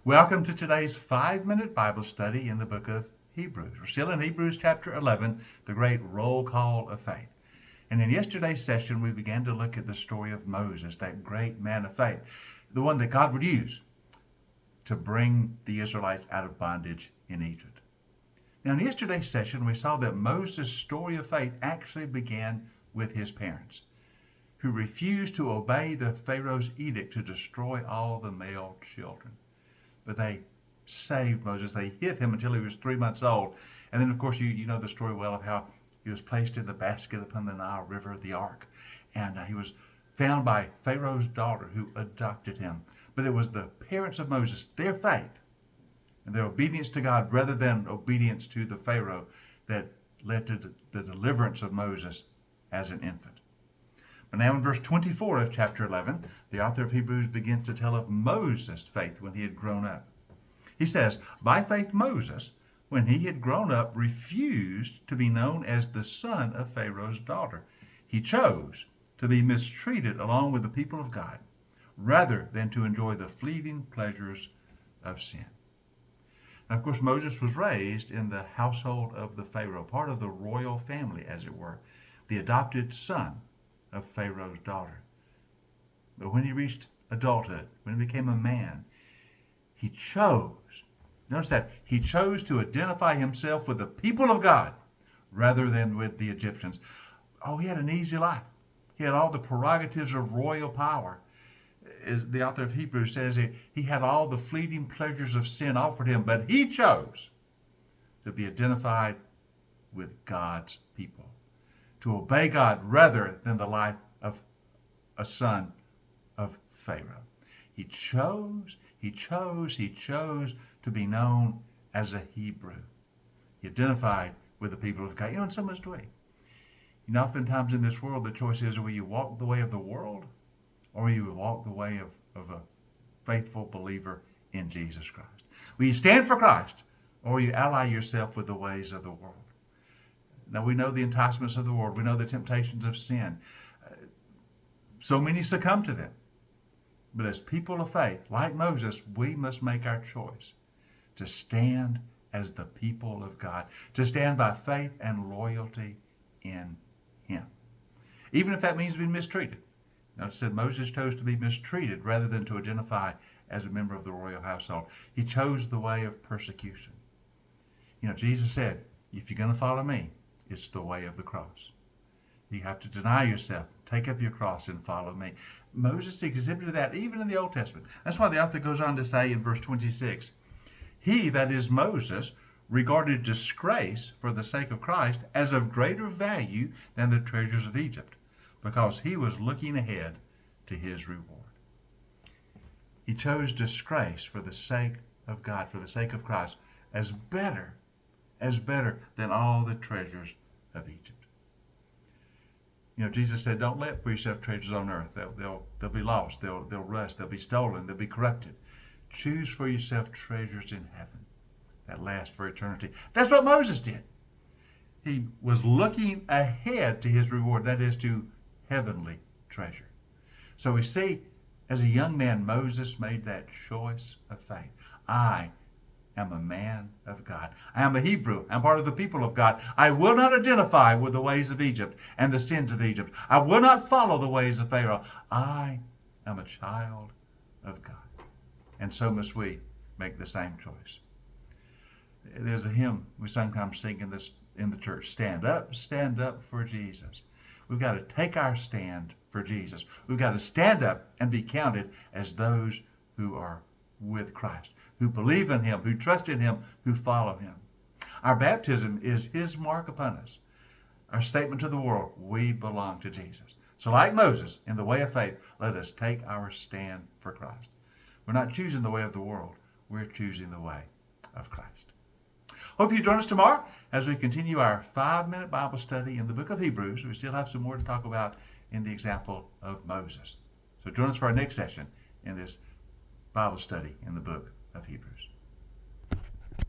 Welcome to today's 5-minute Bible study in the book of Hebrews. We're still in Hebrews chapter 11, the great roll call of faith. And in yesterday's session, we began to look at the story of Moses, that great man of faith, the one that God would use to bring the Israelites out of bondage in Egypt. Now, in yesterday's session, we saw that Moses' story of faith actually began with his parents, who refused to obey the Pharaoh's edict to destroy all the male children. But they saved Moses. They hid him until he was 3 months old. And then, of course, you know the story well of how he was placed in the basket upon the Nile River, the ark. And he was found by Pharaoh's daughter who adopted him. But it was the parents of Moses, their faith and their obedience to God rather than obedience to the Pharaoh, that led to the deliverance of Moses as an infant. But now in verse 24 of chapter 11, the author of Hebrews begins to tell of Moses' faith when he had grown up. He says, by faith Moses, when he had grown up, refused to be known as the son of Pharaoh's daughter. He chose to be mistreated along with the people of God, rather than to enjoy the fleeting pleasures of sin. Now, of course, Moses was raised in the household of the Pharaoh, part of the royal family, as it were, the adopted son of Pharaoh's daughter. But when he reached adulthood, when he became a man, he chose, notice that, he chose to identify himself with the people of God rather than with the Egyptians. Oh, he had an easy life. He had all the prerogatives of royal power. As the author of Hebrews says, he had all the fleeting pleasures of sin offered him, but he chose to be identified with God's people, to obey God rather than the life of a son of Pharaoh. He chose to be known as a Hebrew. He identified with the people of God. And so must we. Oftentimes in this world, the choice is, will you walk the way of the world, or will you walk the way of a faithful believer in Jesus Christ? Will you stand for Christ, or will you ally yourself with the ways of the world? Now, we know the enticements of the world. We know the temptations of sin. So many succumb to them. But as people of faith, like Moses, we must make our choice to stand as the people of God, to stand by faith and loyalty in Him, even if that means being mistreated. Notice that Moses chose to be mistreated rather than to identify as a member of the royal household. He chose the way of persecution. Jesus said, if you're going to follow me, it's the way of the cross. You have to deny yourself, take up your cross, and follow me. Moses exhibited that even in the Old Testament. That's why the author goes on to say in verse 26, he, that is Moses, regarded disgrace for the sake of Christ as of greater value than the treasures of Egypt, because he was looking ahead to his reward. He chose disgrace for the sake of God, for the sake of Christ, as better than all the treasures of Egypt. Jesus said, don't lay up for yourself treasures on earth. They'll be lost. They'll rust. They'll be stolen. They'll be corrupted. Choose for yourself treasures in heaven that last for eternity. That's what Moses did. He was looking ahead to his reward, that is, to heavenly treasure. So we see, as a young man, Moses made that choice of faith. I am a man of God. I am a Hebrew. I'm part of the people of God. I will not identify with the ways of Egypt and the sins of Egypt. I will not follow the ways of Pharaoh. I am a child of God. And so must we make the same choice. There's a hymn we sometimes sing in the church. Stand up for Jesus. We've got to take our stand for Jesus. We've got to stand up and be counted as those who are with Christ, who believe in Him, who trust in Him, who follow Him. Our baptism is His mark upon us. Our statement to the world, we belong to Jesus. So like Moses, in the way of faith, let us take our stand for Christ. We're not choosing the way of the world. We're choosing the way of Christ. Hope you join us tomorrow as we continue our 5-minute Bible study in the book of Hebrews. We still have some more to talk about in the example of Moses. So join us for our next session in this Bible study in the book of Hebrews.